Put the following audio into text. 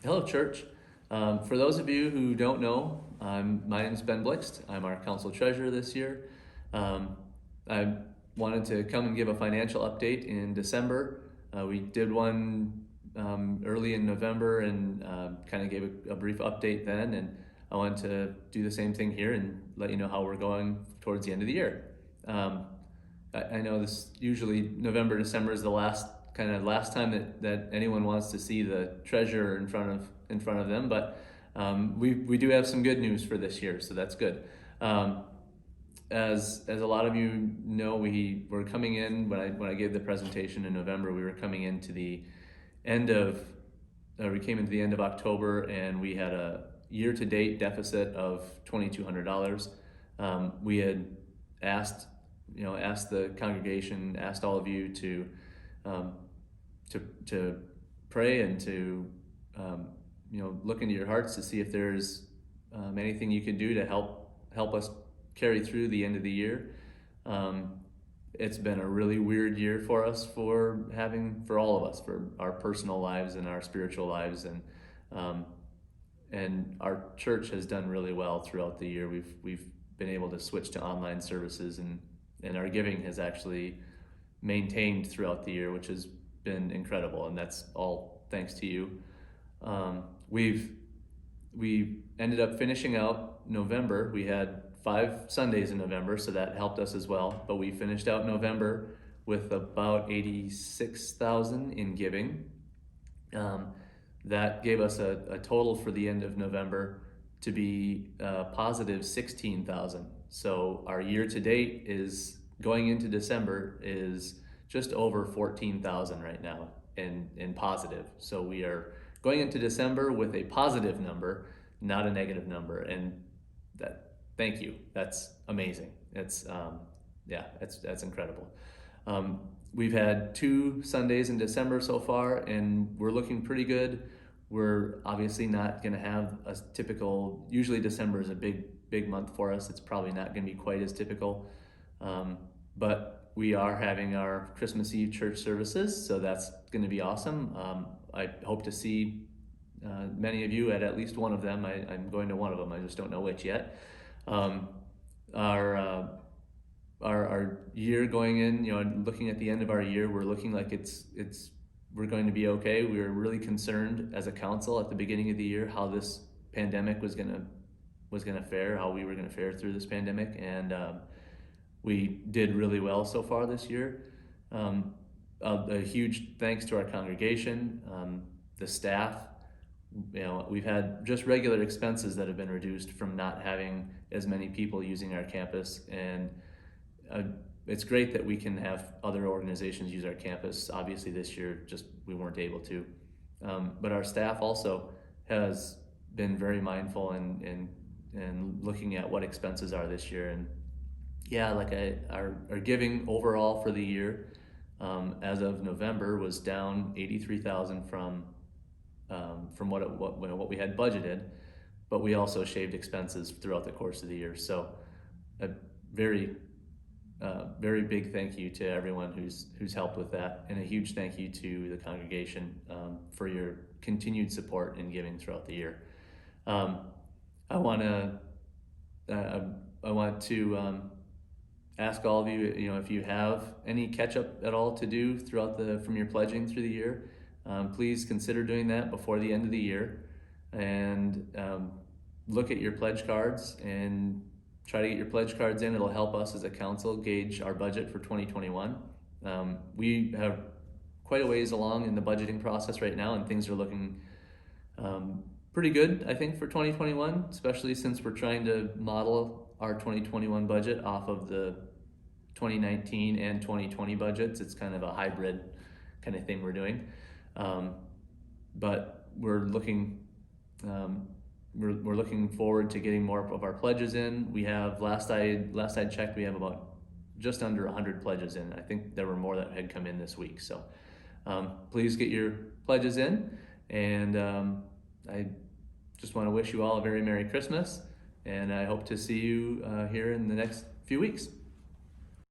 Hello, church. For those of you who don't know, my name is Ben Blixt. I'm our council treasurer this year. I wanted to come and give a financial update in December. We did one early in November and kind of gave a brief update then, and I wanted to do the same thing here and let you know how we're going towards the end of the year. I know this usually November, December is the last time that anyone wants to see the treasurer in front of them, but we do have some good news for this year, so that's good. As a lot of you know, we were coming in when I gave the presentation in November. We were coming into the end of we came into the end of October, and we had a year-to-date deficit of $2,200. We had asked the congregation, asked all of you to pray and to look into your hearts to see if there's anything you can do to help us carry through the end of the year. It's been a really weird year for us, for all of us, for our personal lives and our spiritual lives, and our church has done really well throughout the year. We've been able to switch to online services, and our giving has actually maintained throughout the year, which has been incredible, and that's all thanks to you. We ended up finishing out November. We had 5 Sundays in November, so that helped us as well. But we finished out November with about $86,000 in giving. That gave us a total for the end of November to be positive $16,000. So our year to date is going into December is just over $14,000 right now in positive. So we are going into December with a positive number, not a negative number, and thank you. That's amazing. It's that's incredible. We've had 2 Sundays in December so far, and we're looking pretty good. We're obviously not going to have a typical. Usually December is a big month for us. It's probably not going to be quite as typical, but we are having our Christmas Eve church services, so that's going to be awesome. I hope to see many of you at least one of them. I'm going to one of them. I just don't know which yet. Our year going in, looking at the end of our year, we're looking like we're going to be okay. We were really concerned as a council at the beginning of the year how this pandemic was gonna fare, how we were gonna fare through this pandemic, and we did really well so far this year. A huge thanks to our congregation, the staff. We've had just regular expenses that have been reduced from not having as many people using our campus, and it's great that we can have other organizations use our campus. Obviously this year we weren't able to, but our staff also has been very mindful and looking at what expenses are this year. And our giving overall for the year as of November was down $83,000 from what we had budgeted, but we also shaved expenses throughout the course of the year. So a very big thank you to everyone who's helped with that, and a huge thank you to the congregation for your continued support and giving throughout the year. I want to ask all of you, if you have any catch up at all to do from your pledging through the year, please consider doing that before the end of the year, and look at your pledge cards and try to get your pledge cards in. It'll help us as a council gauge our budget for 2021. We have quite a ways along in the budgeting process right now, and things are looking pretty good, I think, for 2021, especially since we're trying to model our 2021 budget off of the 2019 and 2020 budgets. It's kind of a hybrid kind of thing we're doing, but we're looking forward to getting more of our pledges in. We have last I checked, we have about just under 100 pledges in. I think there were more that had come in this week. So please get your pledges in, and I just want to wish you all a very Merry Christmas, and I hope to see you here in the next few weeks.